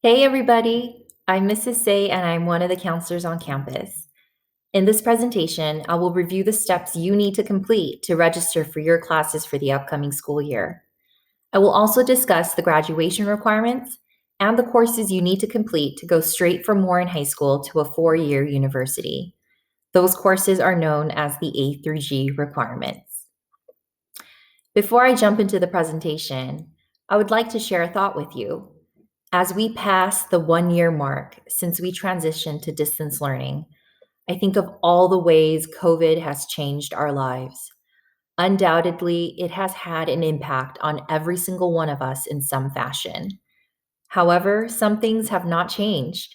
Hey everybody, I'm Mrs. Say and I'm one of the counselors on campus. In this presentation, I will review the steps you need to complete to register for your classes for the upcoming school year. I will also discuss the graduation requirements and the courses you need to complete to go straight from Warren High School to a 4-year university. Those courses are known as the A through G requirements. Before I jump into the presentation, I would like to share a thought with you. As we pass the 1-year mark since we transitioned to distance learning, I think of all the ways COVID has changed our lives. Undoubtedly, it has had an impact on every single one of us in some fashion. However, some things have not changed.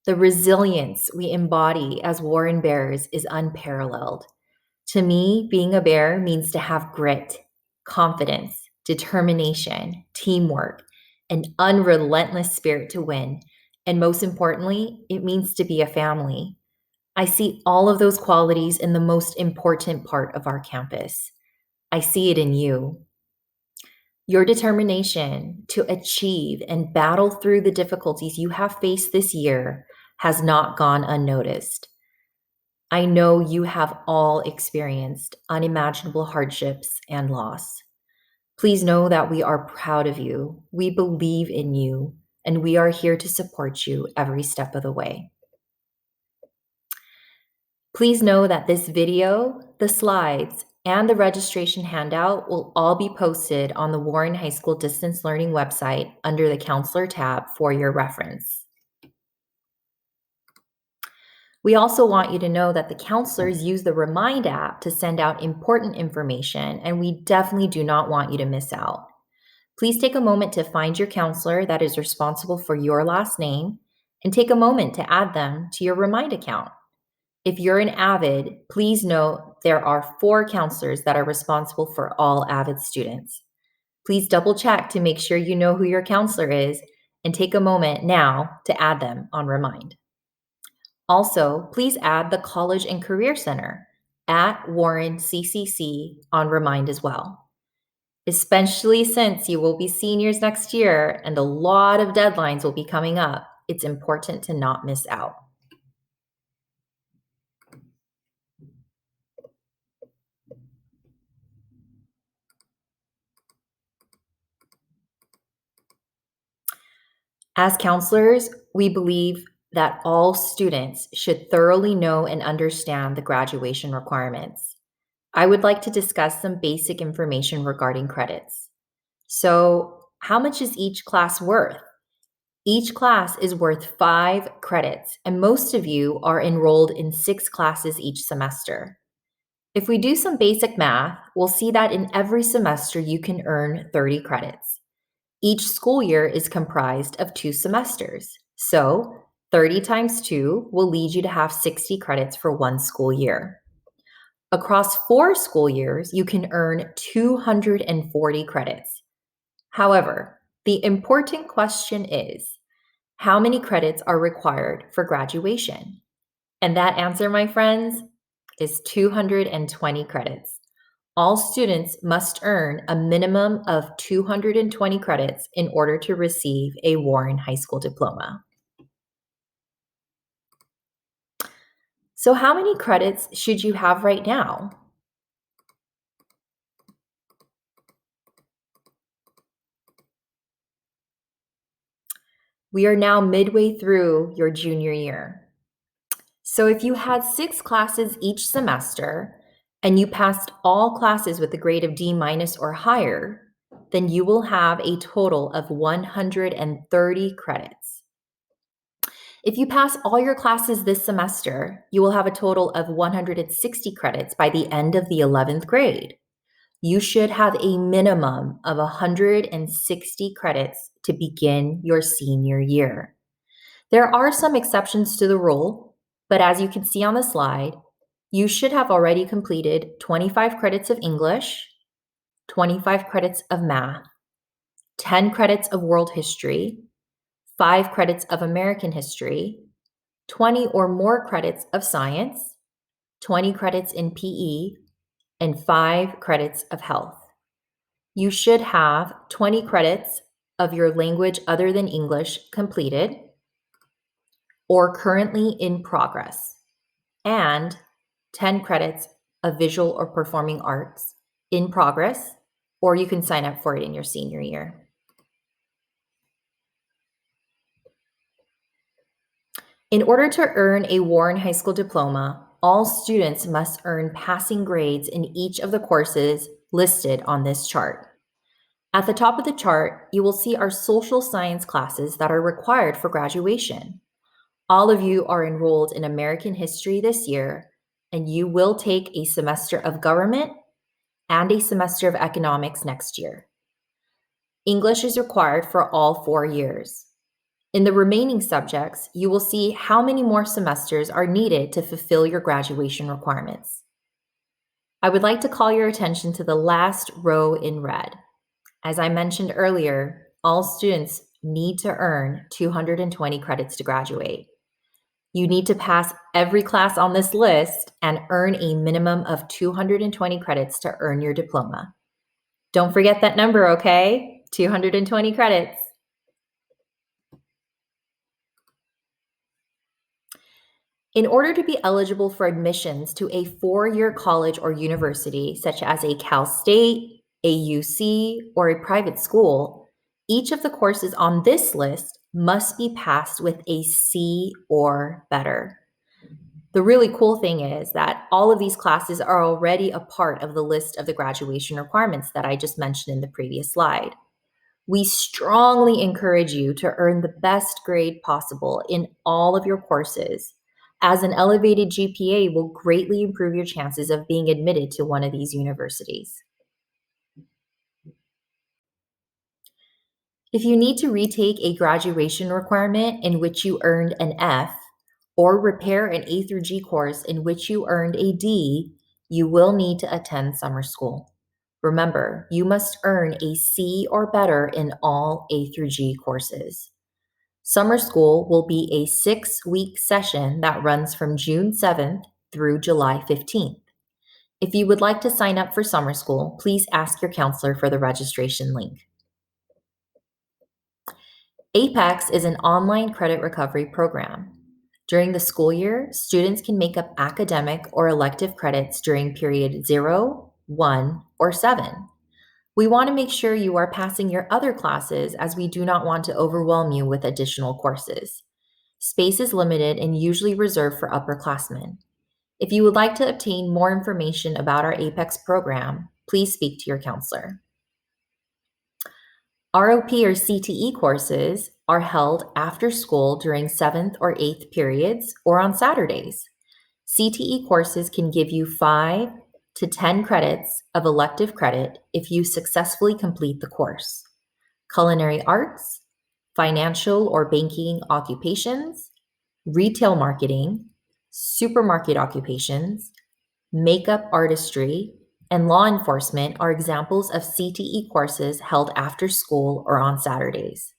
The resilience we embody as Warren Bears is unparalleled. To me, being a bear means to have grit, confidence, determination, teamwork, an unrelentless spirit to win. And most importantly, it means to be a family. I see all of those qualities in the most important part of our campus. I see it in you. Your determination to achieve and battle through the difficulties you have faced this year has not gone unnoticed. I know you have all experienced unimaginable hardships and loss. Please know that we are proud of you, we believe in you, and we are here to support you every step of the way. Please know that this video, the slides, and the registration handout will all be posted on the Warren High School Distance Learning website under the Counselor tab for your reference. We also want you to know that the counselors use the Remind app to send out important information, and we definitely do not want you to miss out. Please take a moment to find your counselor that is responsible for your last name and take a moment to add them to your Remind account. If you're an Avid, please note there are 4 counselors that are responsible for all Avid students. Please double check to make sure you know who your counselor is and take a moment now to add them on Remind. Also, please add the College and Career Center at Warren CCC on Remind as well. Especially since you will be seniors next year and a lot of deadlines will be coming up, it's important to not miss out. As counselors, we believe that all students should thoroughly know and understand the graduation requirements. I would like to discuss some basic information regarding credits. So, how much is each class worth? Each class is worth 5 credits, and most of you are enrolled in 6 classes each semester. If we do some basic math, we'll see that in every semester you can earn 30 credits. Each school year is comprised of 2 semesters. So 30 times 2 will lead you to have 60 credits for 1 school year. Across 4 school years, you can earn 240 credits. However, the important question is, how many credits are required for graduation? And that answer, my friends, is 220 credits. All students must earn a minimum of 220 credits in order to receive a Warren High School diploma. So how many credits should you have right now? We are now midway through your junior year. So if you had 6 classes each semester and you passed all classes with a grade of D- or higher, then you will have a total of 130 credits. If you pass all your classes this semester, you will have a total of 160 credits by the end of the 11th grade. You should have a minimum of 160 credits to begin your senior year. There are some exceptions to the rule, but as you can see on the slide, you should have already completed 25 credits of English, 25 credits of math, 10 credits of world history, 5 credits of American history, 20 or more credits of science, 20 credits in PE, and 5 credits of health. You should have 20 credits of your language other than English completed or currently in progress, and 10 credits of visual or performing arts in progress, or you can sign up for it in your senior year. In order to earn a Warren High School diploma, all students must earn passing grades in each of the courses listed on this chart. At the top of the chart, you will see our social science classes that are required for graduation. All of you are enrolled in American history this year, and you will take a semester of government and a semester of economics next year. English is required for all 4 years. In the remaining subjects, you will see how many more semesters are needed to fulfill your graduation requirements. I would like to call your attention to the last row in red. As I mentioned earlier, all students need to earn 220 credits to graduate. You need to pass every class on this list and earn a minimum of 220 credits to earn your diploma. Don't forget that number, okay? 220 credits. In order to be eligible for admissions to a 4-year college or university, such as a Cal State, a UC, or a private school, each of the courses on this list must be passed with a C or better. The really cool thing is that all of these classes are already a part of the list of the graduation requirements that I just mentioned in the previous slide. We strongly encourage you to earn the best grade possible in all of your courses, as an elevated GPA will greatly improve your chances of being admitted to one of these universities. If you need to retake a graduation requirement in which you earned an F, or repair an A through G course in which you earned a D, you will need to attend summer school. Remember, you must earn a C or better in all A through G courses. Summer school will be a 6-week session that runs from June 7th through July 15th. If you would like to sign up for summer school, please ask your counselor for the registration link. APEX is an online credit recovery program. During the school year, students can make up academic or elective credits during period 0, 1, or 7. We want to make sure you are passing your other classes, as we do not want to overwhelm you with additional courses. Space is limited and usually reserved for upperclassmen. If you would like to obtain more information about our APEX program, please speak to your counselor. ROP or CTE courses are held after school during 7th or 8th periods or on Saturdays. CTE courses can give you 5 to 10 credits of elective credit if you successfully complete the course. Culinary arts, financial or banking occupations, retail marketing, supermarket occupations, makeup artistry, and law enforcement are examples of CTE courses held after school or on Saturdays.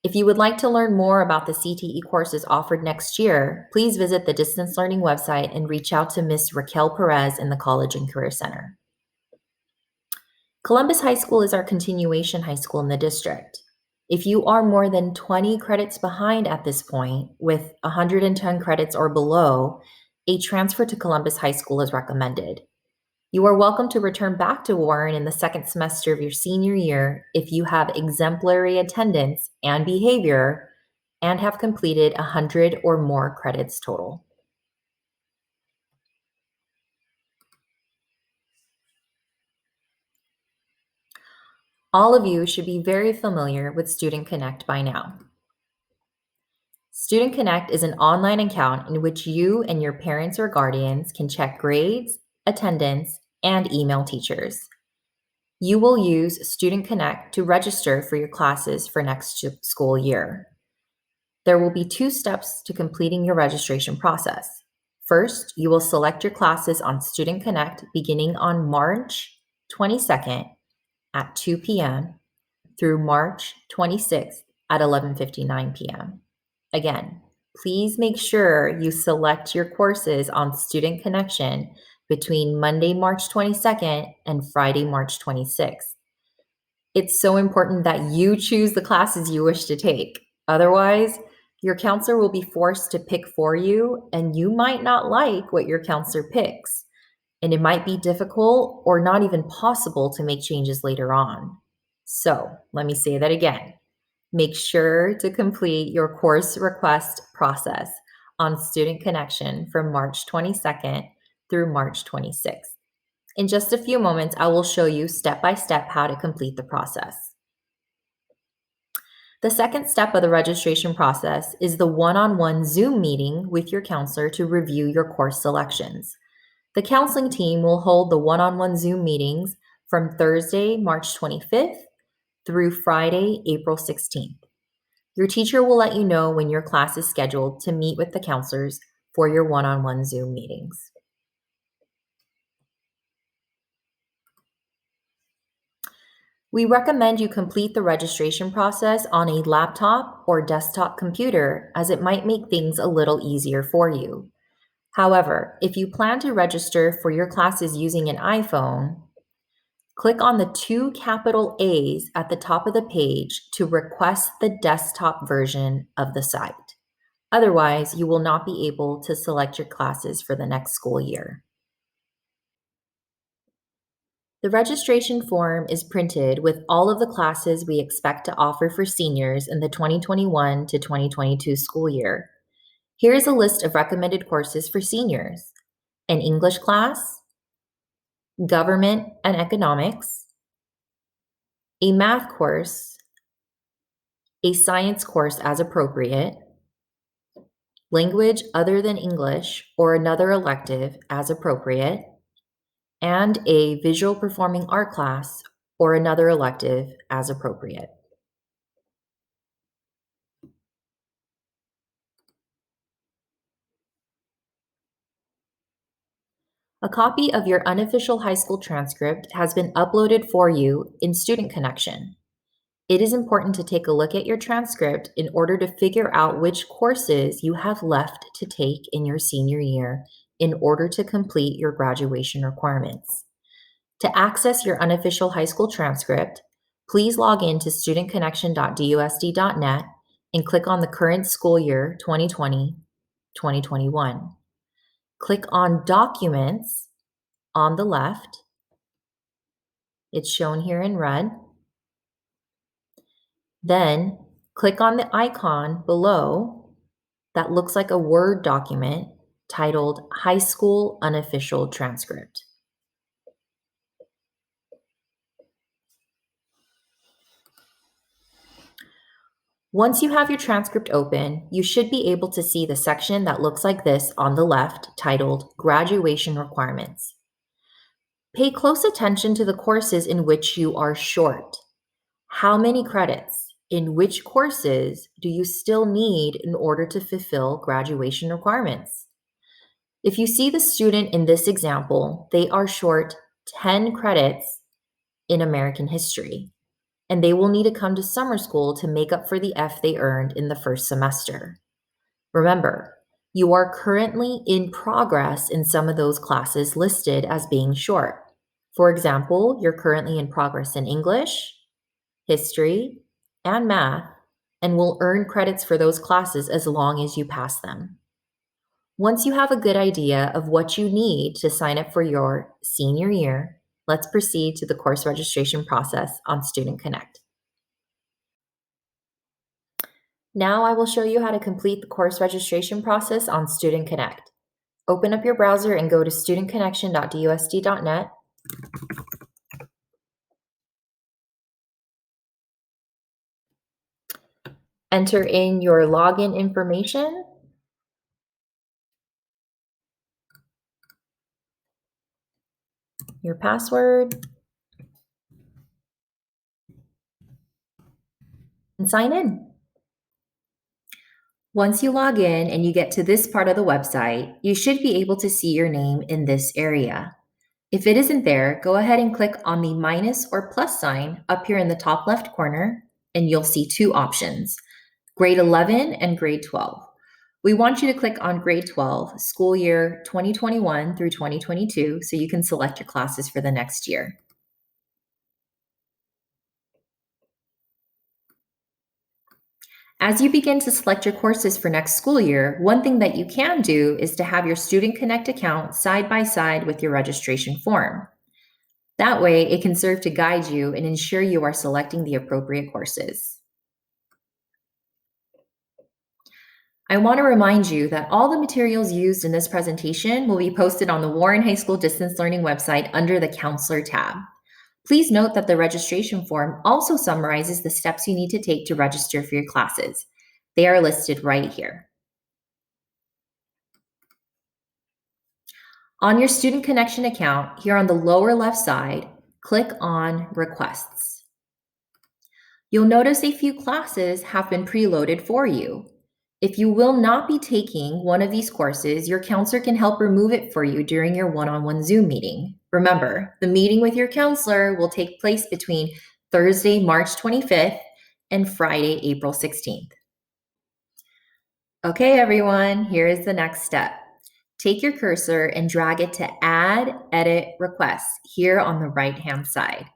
If you would like to learn more about the CTE courses offered next year, please visit the Distance Learning website and reach out to Ms. Raquel Perez in the College and Career Center. Columbus High School is our continuation high school in the district. If you are more than 20 credits behind at this point, with 110 credits or below, a transfer to Columbus High School is recommended. You are welcome to return back to Warren in the second semester of your senior year if you have exemplary attendance and behavior and have completed 100 or more credits total. All of you should be very familiar with Student Connect by now. Student Connect is an online account in which you and your parents or guardians can check grades, attendance, and email teachers. You will use Student Connect to register for your classes for next school year. There will be 2 steps to completing your registration process. First, you will select your classes on Student Connect beginning on March 22nd at 2 p.m. through March 26th at 11:59 p.m. Again, please make sure you select your courses on Student Connection between Monday, March 22nd and Friday, March 26th. It's so important that you choose the classes you wish to take. Otherwise, your counselor will be forced to pick for you, and you might not like what your counselor picks. And it might be difficult or not even possible to make changes later on. So, let me say that again. Make sure to complete your course request process on Student Connection from March 22nd through March 26th. In just a few moments, I will show you step by step how to complete the process. The second step of the registration process is the one-on-one Zoom meeting with your counselor to review your course selections. The counseling team will hold the one-on-one Zoom meetings from Thursday, March 25th through Friday, April 16th. Your teacher will let you know when your class is scheduled to meet with the counselors for your one-on-one Zoom meetings. We recommend you complete the registration process on a laptop or desktop computer, as it might make things a little easier for you. However, if you plan to register for your classes using an iPhone, click on the two capital A's at the top of the page to request the desktop version of the site. Otherwise, you will not be able to select your classes for the next school year. The registration form is printed with all of the classes we expect to offer for seniors in the 2021 to 2022 school year. Here is a list of recommended courses for seniors: an English class, government and economics, a math course, a science course as appropriate, language other than English or another elective as appropriate, and a visual performing art class or another elective as appropriate. A copy of your unofficial high school transcript has been uploaded for you in Student Connection. It is important to take a look at your transcript in order to figure out which courses you have left to take in your senior year in order to complete your graduation requirements. To access your unofficial high school transcript, please log in to studentconnection.dusd.net and click on the current school year 2020-2021. Click on Documents on the left. It's shown here in red. Then click on the icon below that looks like a Word document titled High School Unofficial Transcript. Once you have your transcript open, you should be able to see the section that looks like this on the left titled Graduation Requirements. Pay close attention to the courses in which you are short. How many credits in which courses do you still need in order to fulfill graduation requirements? If you see the student in this example, they are short 10 credits in American history, and they will need to come to summer school to make up for the F they earned in the first semester. Remember, you are currently in progress in some of those classes listed as being short. For example, you're currently in progress in English, history, and math, and will earn credits for those classes as long as you pass them. Once you have a good idea of what you need to sign up for your senior year, let's proceed to the course registration process on Student Connect. Now I will show you how to complete the course registration process on Student Connect. Open up your browser and go to studentconnection.dusd.net. Enter in your login information, your password, and sign in. Once you log in and you get to this part of the website, you should be able to see your name in this area. If it isn't there, go ahead and click on the minus or plus sign up here in the top left corner, and you'll see two options, grade 11 and grade 12. We want you to click on grade 12, school year 2021 through 2022, so you can select your classes for the next year. As you begin to select your courses for next school year, one thing that you can do is to have your Student Connect account side by side with your registration form. That way, it can serve to guide you and ensure you are selecting the appropriate courses. I want to remind you that all the materials used in this presentation will be posted on the Warren High School Distance Learning website under the Counselor tab. Please note that the registration form also summarizes the steps you need to take to register for your classes. They are listed right here. On your Student Connection account, here on the lower left side, click on Requests. You'll notice a few classes have been preloaded for you. If you will not be taking one of these courses, your counselor can help remove it for you during your one-on-one Zoom meeting. Remember, the meeting with your counselor will take place between Thursday, March 25th and Friday, April 16th. Okay, everyone, here is the next step. Take your cursor and drag it to Add Edit Requests here on the right-hand side.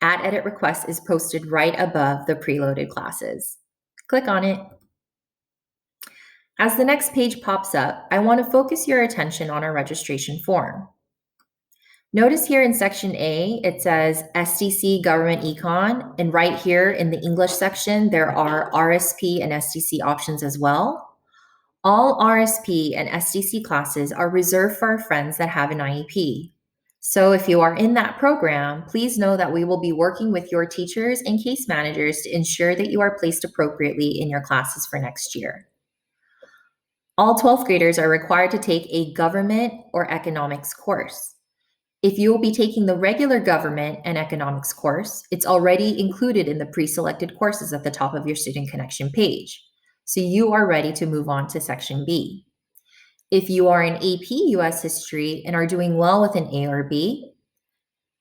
Add Edit Requests is posted right above the preloaded classes. Click on it. As the next page pops up, I want to focus your attention on our registration form. Notice here in section A, it says SDC Government Econ, and right here in the English section, there are RSP and SDC options as well. All RSP and SDC classes are reserved for our friends that have an IEP. So if you are in that program, please know that we will be working with your teachers and case managers to ensure that you are placed appropriately in your classes for next year. All 12th graders are required to take a government or economics course. If you will be taking the regular government and economics course, it's already included in the pre-selected courses at the top of your Student Connection page. So you are ready to move on to section B. If you are in AP US History and are doing well with an A or B,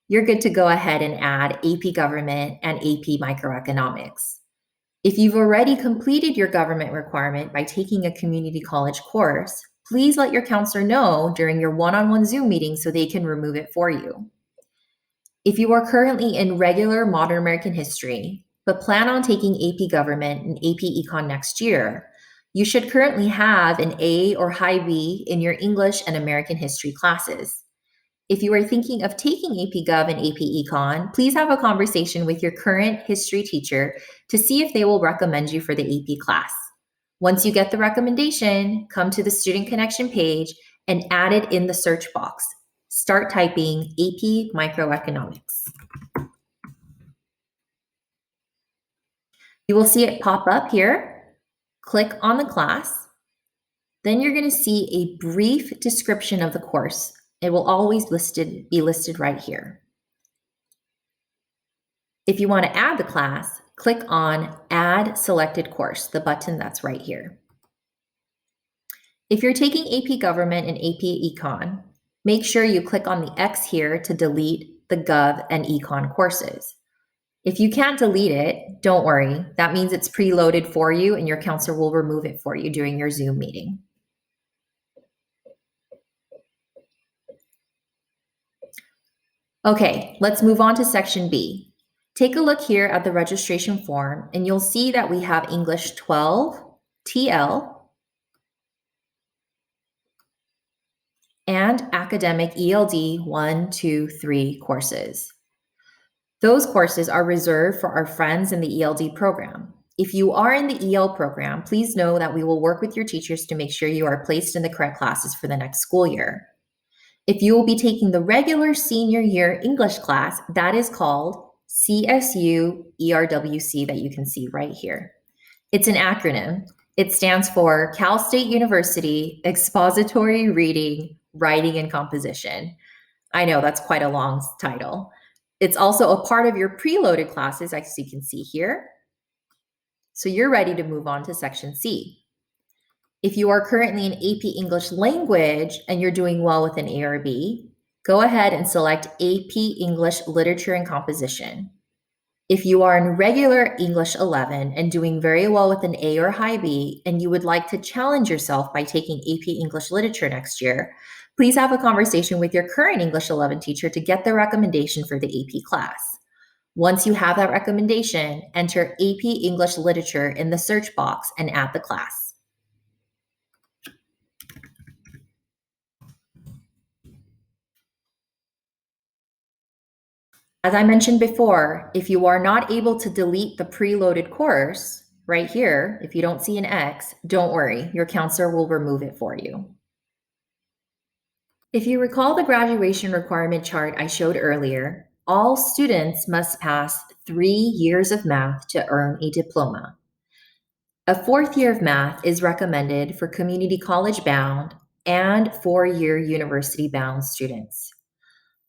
you're good to go ahead and add AP Government and AP Microeconomics. If you've already completed your government requirement by taking a community college course, please let your counselor know during your one-on-one Zoom meeting so they can remove it for you. If you are currently in regular Modern American History, but plan on taking AP Government and AP Econ next year, you should currently have an A or High B in your English and American History classes. If you are thinking of taking AP Gov and AP Econ, please have a conversation with your current history teacher to see if they will recommend you for the AP class. Once you get the recommendation, come to the Student Connection page and add it in the search box. Start typing AP Microeconomics. You will see it pop up here. Click on the class. Then you're going to see a brief description of the course. It will always be listed right here. If you want to add the class, click on Add Selected Course, the button that's right here. If you're taking AP Government and AP Econ, make sure you click on the X here to delete the Gov and Econ courses. If you can't delete it, don't worry. That means it's preloaded for you and your counselor will remove it for you during your Zoom meeting. Okay, let's move on to section B. Take a look here at the registration form and you'll see that we have English 12, TL, and Academic ELD 1, 2, 3 courses. Those courses are reserved for our friends in the ELD program. If you are in the EL program, please know that we will work with your teachers to make sure you are placed in the correct classes for the next school year. If you will be taking the regular senior year English class, that is called CSU ERWC that you can see right here. It's an acronym. It stands for Cal State University Expository Reading, Writing, and Composition. I know that's quite a long title. It's also a part of your preloaded classes, as you can see here. So you're ready to move on to section C. If you are currently in AP English Language and you're doing well with an A or B, go ahead and select AP English Literature and Composition. If you are in regular English 11 and doing very well with an A or High B and you would like to challenge yourself by taking AP English Literature next year, please have a conversation with your current English 11 teacher to get the recommendation for the AP class. Once you have that recommendation, enter AP English Literature in the search box and add the class. As I mentioned before, if you are not able to delete the preloaded course right here, if you don't see an X, don't worry, your counselor will remove it for you. If you recall the graduation requirement chart I showed earlier, all students must pass 3 years of math to earn a diploma. A 4th year of math is recommended for community college bound and 4-year university bound students.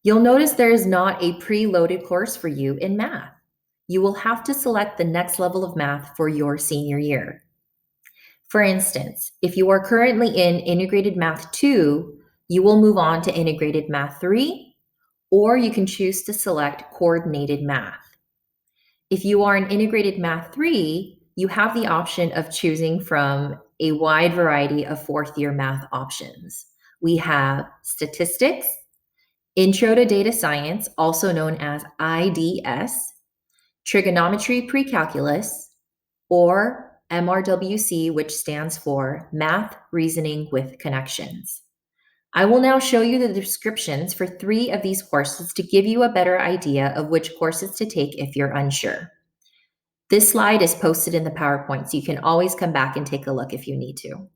You'll notice there is not a preloaded course for you in math. You will have to select the next level of math for your senior year. For instance, if you are currently in Integrated Math 2, you will move on to Integrated Math 3, or you can choose to select Coordinated Math. If you are in Integrated Math 3, you have the option of choosing from a wide variety of 4th year math options. We have Statistics, Intro to Data Science, also known as IDS, Trigonometry Pre-Calculus, or MRWC, which stands for Math Reasoning with Connections. I will now show you the descriptions for 3 of these courses to give you a better idea of which courses to take if you're unsure. This slide is posted in the PowerPoint, so you can always come back and take a look if you need to.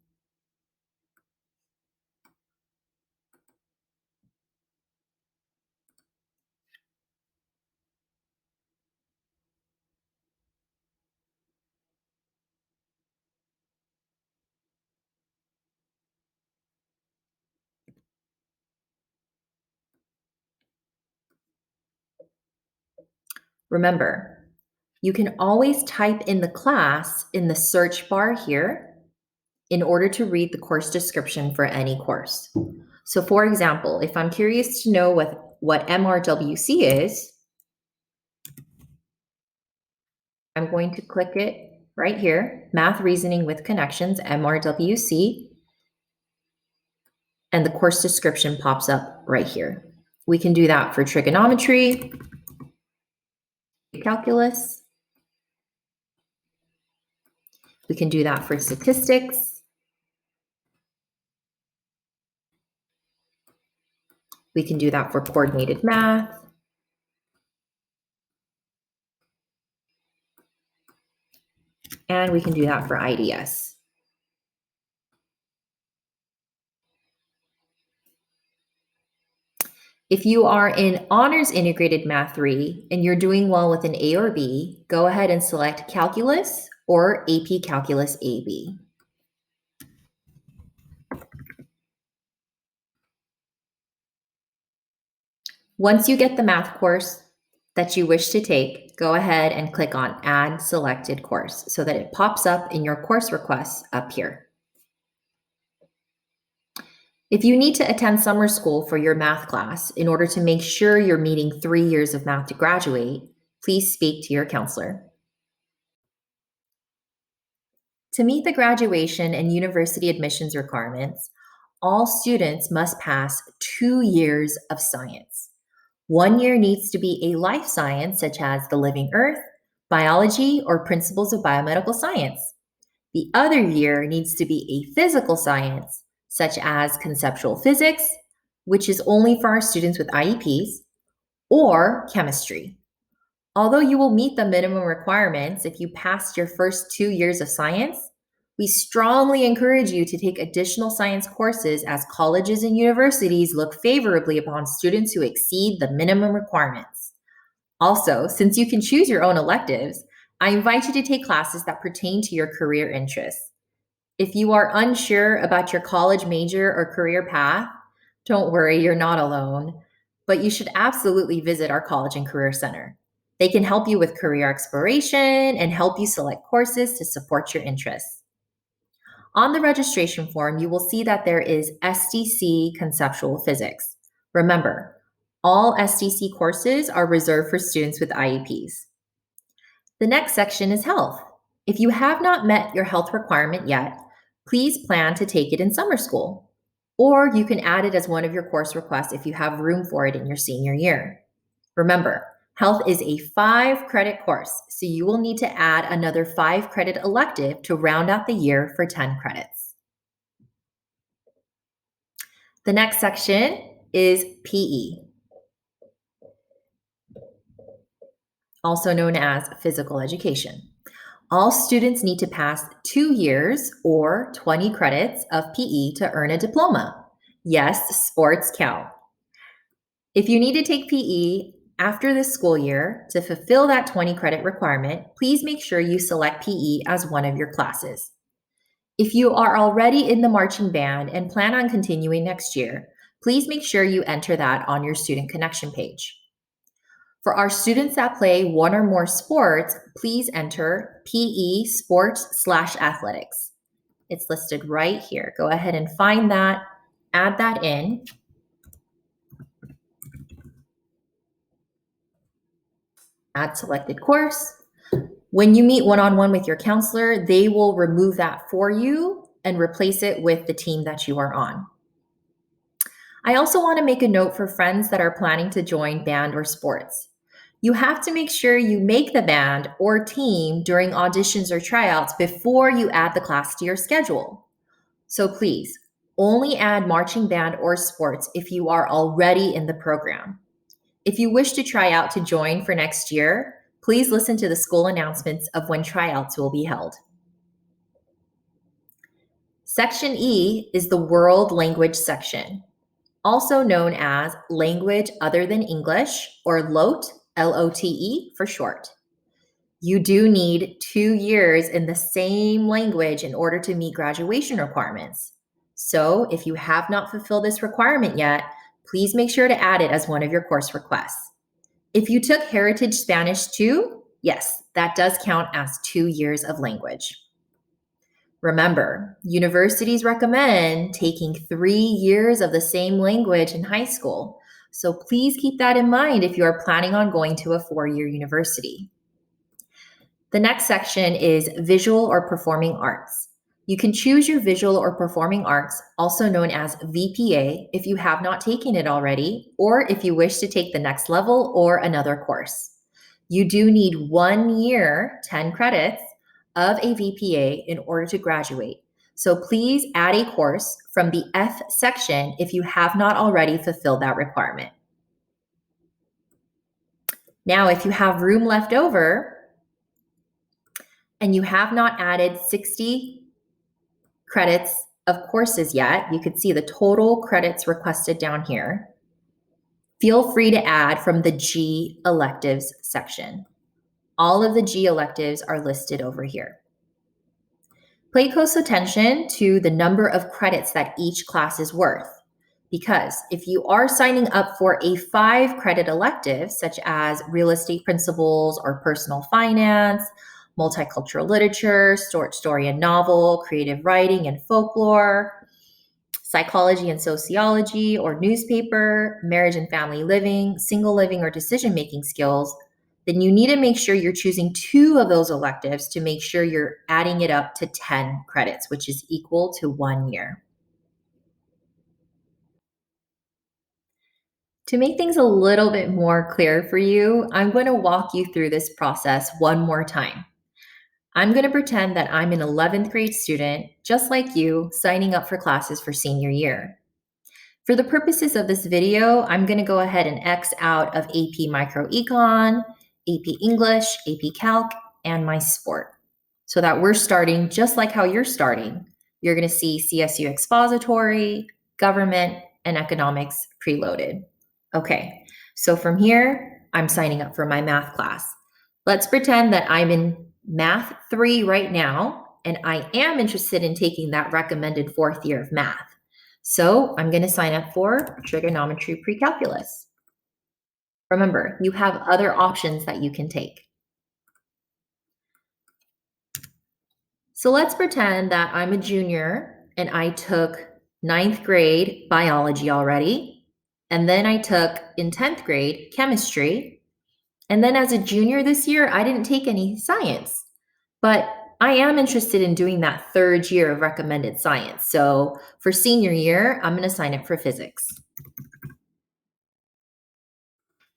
Remember, you can always type in the class in the search bar here in order to read the course description for any course. So for example, if I'm curious to know what MRWC is, I'm going to click it right here, Math Reasoning with Connections, MRWC, and the course description pops up right here. We can do that for trigonometry, calculus. We can do that for statistics. We can do that for coordinated math. And we can do that for IDS. If you are in Honors Integrated Math 3 and you're doing well with an A or B, go ahead and select Calculus or AP Calculus AB. Once you get the math course that you wish to take, go ahead and click on Add Selected Course so that it pops up in your course requests up here. If you need to attend summer school for your math class in order to make sure you're meeting 3 years of math to graduate, please speak to your counselor. To meet the graduation and university admissions requirements, all students must pass 2 years of science. 1 year needs to be a life science, such as the living earth, biology, or principles of biomedical science. The other year needs to be a physical science, such as conceptual physics, which is only for our students with IEPs, or chemistry. Although you will meet the minimum requirements if you passed your first 2 years of science, we strongly encourage you to take additional science courses as colleges and universities look favorably upon students who exceed the minimum requirements. Also, since you can choose your own electives, I invite you to take classes that pertain to your career interests. If you are unsure about your college major or career path, don't worry, you're not alone, but you should absolutely visit our College and Career Center. They can help you with career exploration and help you select courses to support your interests. On the registration form, you will see that there is SDC Conceptual Physics. Remember, all SDC courses are reserved for students with IEPs. The next section is health. If you have not met your health requirement yet, please plan to take it in summer school, or you can add it as one of your course requests if you have room for it in your senior year. Remember, Health is a 5-credit course, so you will need to add another 5-credit elective to round out the year for 10 credits. The next section is PE, also known as physical education. All students need to pass 2 years or 20 credits of PE to earn a diploma. Yes, sports count. If you need to take PE after this school year to fulfill that 20 credit requirement, please make sure you select PE as one of your classes. If you are already in the marching band and plan on continuing next year, please make sure you enter that on your student connection page. For our students that play one or more sports, please enter PE sports/athletics. It's listed right here. Go ahead and find that, add that in. Add selected course. When you meet one-on-one with your counselor, they will remove that for you and replace it with the team that you are on. I also want to make a note for friends that are planning to join band or sports. You have to make sure you make the band or team during auditions or tryouts before you add the class to your schedule. So please, only add marching band or sports if you are already in the program. If you wish to try out to join for next year, please listen to the school announcements of when tryouts will be held. Section E is the World Language section, also known as Language Other Than English, or LOTE, L-O-T-E for short. You do need 2 years in the same language in order to meet graduation requirements. So if you have not fulfilled this requirement yet, please make sure to add it as one of your course requests. If you took Heritage Spanish too, yes, that does count as 2 years of language. Remember, universities recommend taking 3 years of the same language in high school, so please keep that in mind if you are planning on going to a 4-year university. The next section is Visual or Performing Arts. You can choose your Visual or Performing Arts, also known as VPA, if you have not taken it already, or if you wish to take the next level or another course. You do need 1 year, 10 credits, of a VPA in order to graduate. So please add a course from the F section if you have not already fulfilled that requirement. Now, if you have room left over and you have not added 60 credits of courses yet, you could see the total credits requested down here. Feel free to add from the G electives section. All of the G electives are listed over here. Pay close attention to the number of credits that each class is worth, because if you are signing up for a 5-credit elective, such as real estate principles or personal finance, multicultural literature, short story and novel, creative writing and folklore, psychology and sociology, or newspaper, marriage and family living, single living, or decision-making skills, then you need to make sure you're choosing 2 of those electives to make sure you're adding it up to 10 credits, which is equal to 1 year. To make things a little bit more clear for you, I'm going to walk you through this process one more time. I'm going to pretend that I'm an 11th grade student, just like you, signing up for classes for senior year. For the purposes of this video, I'm going to go ahead and X out of AP Microecon, AP English, AP Calc, and my sport, so that we're starting just like how you're starting. You're going to see CSU Expository, Government, and Economics preloaded. Okay, so from here, I'm signing up for my math class. Let's pretend that I'm in Math 3 right now, and I am interested in taking that recommended 4th year of math. So I'm going to sign up for Trigonometry Pre-Calculus. Remember, you have other options that you can take. So let's pretend that I'm a junior and I took 9th grade biology already, and then I took in 10th grade chemistry, and then as a junior this year, I didn't take any science, but I am interested in doing that 3rd year of recommended science. So for senior year, I'm going to sign up for physics.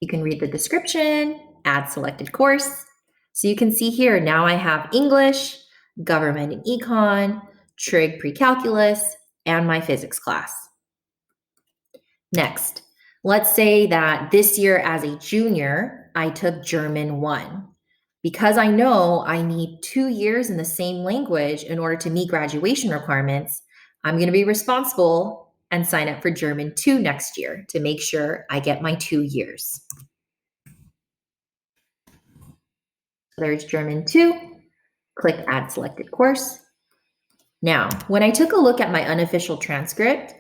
You can read the description Add selected course. So you can see here, now I have English, Government and Econ, Trig Pre-Calculus, and my physics class. Next, let's say that this year as a junior, I took German 1. Because I know I need 2 years in the same language in order to meet graduation requirements, I'm going to be responsible and sign up for German 2 next year to make sure I get my 2 years. So there's German 2. Click Add Selected Course. Now, when I took a look at my unofficial transcript,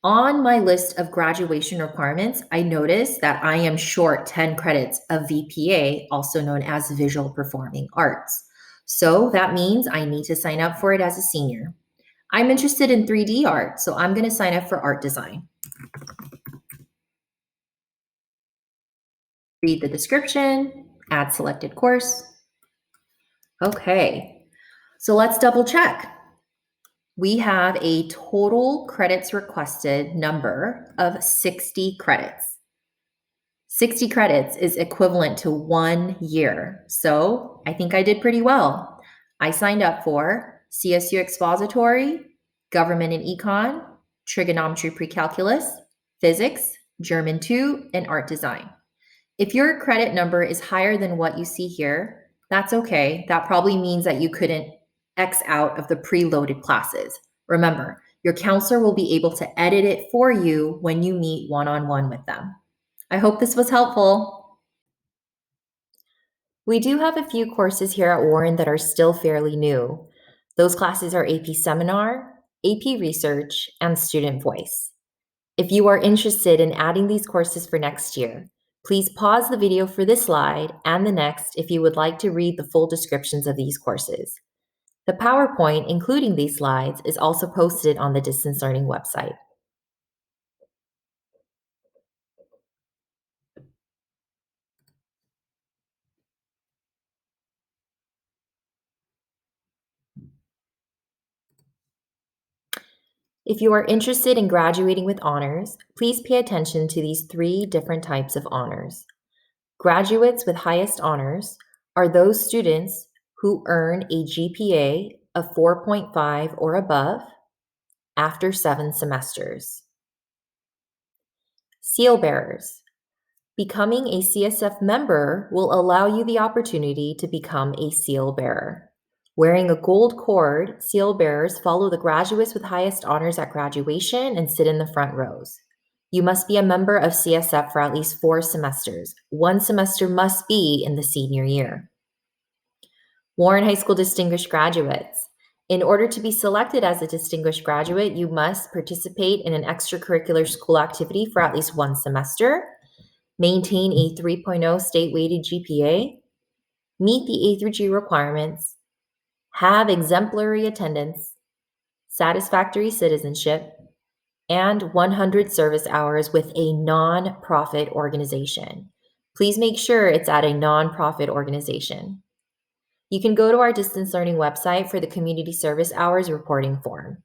on my list of graduation requirements, I noticed that I am short 10 credits of VPA, also known as Visual Performing Arts. So that means I need to sign up for it as a senior. I'm interested in 3D art, so I'm going to sign up for art design. Read the description, add selected course. Okay, so let's double check. We have a total credits requested number of 60 credits. 60 credits is equivalent to 1 year. So I think I did pretty well. I signed up for CSU Expository, Government and Econ, Trigonometry Pre-Calculus, Physics, German 2, and Art Design. If your credit number is higher than what you see here, that's okay. That probably means that you couldn't X out of the preloaded classes. Remember, your counselor will be able to edit it for you when you meet one-on-one with them. I hope this was helpful. We do have a few courses here at Warren that are still fairly new. Those classes are AP Seminar, AP Research, and Student Voice. If you are interested in adding these courses for next year, please pause the video for this slide and the next if you would like to read the full descriptions of these courses. The PowerPoint, including these slides, is also posted on the Distance Learning website. If you are interested in graduating with honors, please pay attention to these 3 different types of honors. Graduates with highest honors are those students who earn a GPA of 4.5 or above after 7 semesters. Seal bearers. Becoming a CSF member will allow you the opportunity to become a seal bearer. Wearing a gold cord, seal bearers follow the graduates with highest honors at graduation and sit in the front rows. You must be a member of CSF for at least 4 semesters. 1 semester must be in the senior year. Warren High School Distinguished Graduates. In order to be selected as a distinguished graduate, you must participate in an extracurricular school activity for at least 1 semester, maintain a 3.0 state-weighted GPA, meet the A through G requirements, have exemplary attendance, satisfactory citizenship, and 100 service hours with a non-profit organization. Please make sure it's at a non-profit organization. You can go to our distance learning website for the community service hours reporting form.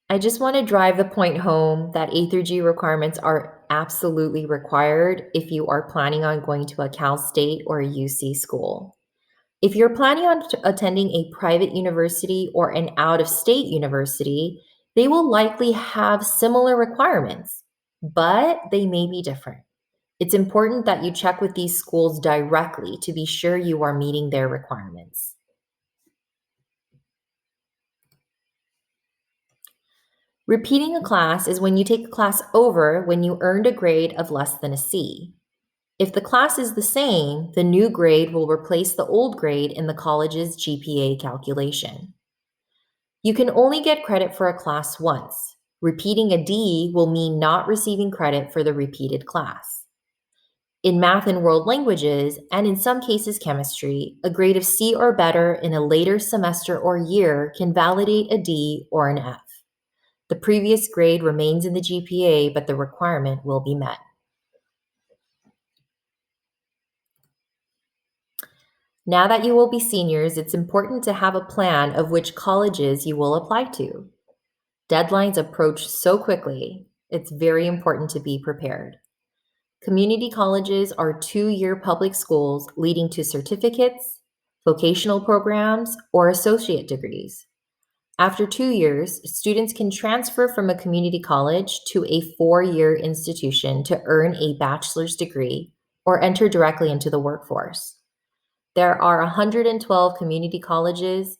I just want to drive the point home that A through G requirements are absolutely required if you are planning on going to a Cal State or a UC school. If you're planning on attending a private university or an out-of-state university, they will likely have similar requirements, but they may be different. It's important that you check with these schools directly to be sure you are meeting their requirements. Repeating a class is when you take a class over when you earned a grade of less than a C. If the class is the same, the new grade will replace the old grade in the college's GPA calculation. You can only get credit for a class once. Repeating a D will mean not receiving credit for the repeated class. In math and world languages, and in some cases chemistry, a grade of C or better in a later semester or year can validate a D or an F. The previous grade remains in the GPA, but the requirement will be met. Now that you will be seniors, it's important to have a plan of which colleges you will apply to. Deadlines approach so quickly, it's very important to be prepared. Community colleges are 2-year public schools leading to certificates, vocational programs, or associate degrees. After 2 years, students can transfer from a community college to a 4-year institution to earn a bachelor's degree or enter directly into the workforce. There are 112 community colleges,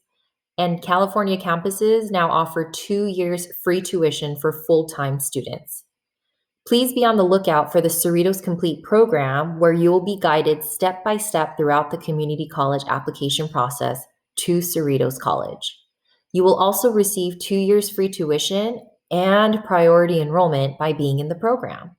and California campuses now offer 2 years free tuition for full-time students. Please be on the lookout for the Cerritos Complete program, where you will be guided step by step throughout the community college application process to Cerritos College. You will also receive 2 years free tuition and priority enrollment by being in the program.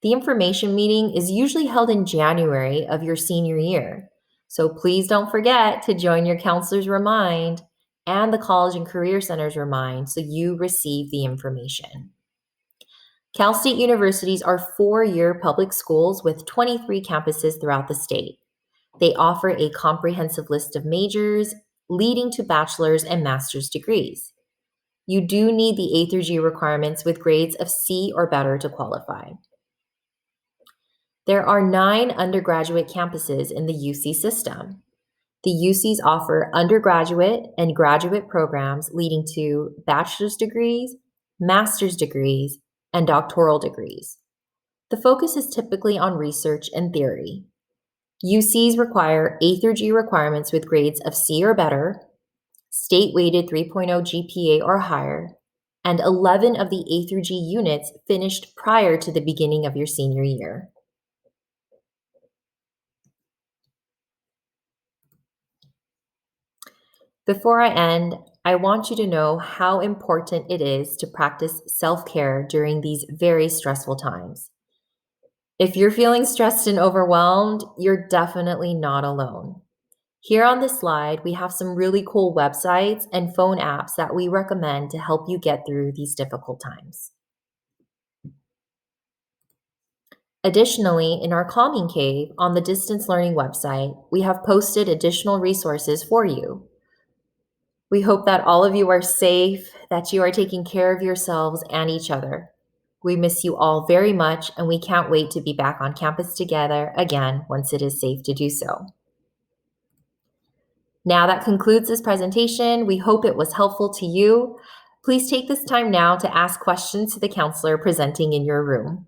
The information meeting is usually held in January of your senior year, so please don't forget to join your counselor's remind and the College and Career Center's remind so you receive the information. Cal State universities are 4-year public schools with 23 campuses throughout the state. They offer a comprehensive list of majors leading to bachelor's and master's degrees. You do need the A through G requirements with grades of C or better to qualify. There are 9 undergraduate campuses in the UC system. The UCs offer undergraduate and graduate programs leading to bachelor's degrees, master's degrees, and doctoral degrees. The focus is typically on research and theory. UCs require A through G requirements with grades of C or better, state-weighted 3.0 GPA or higher, and 11 of the A through G units finished prior to the beginning of your senior year. Before I end, I want you to know how important it is to practice self-care during these very stressful times. If you're feeling stressed and overwhelmed, you're definitely not alone. Here on this slide, we have some really cool websites and phone apps that we recommend to help you get through these difficult times. Additionally, in our Calming Cave on the Distance Learning website, we have posted additional resources for you. We hope that all of you are safe, that you are taking care of yourselves and each other. We miss you all very much, and we can't wait to be back on campus together again once it is safe to do so. Now that concludes this presentation. We hope it was helpful to you. Please take this time now to ask questions to the counselor presenting in your room.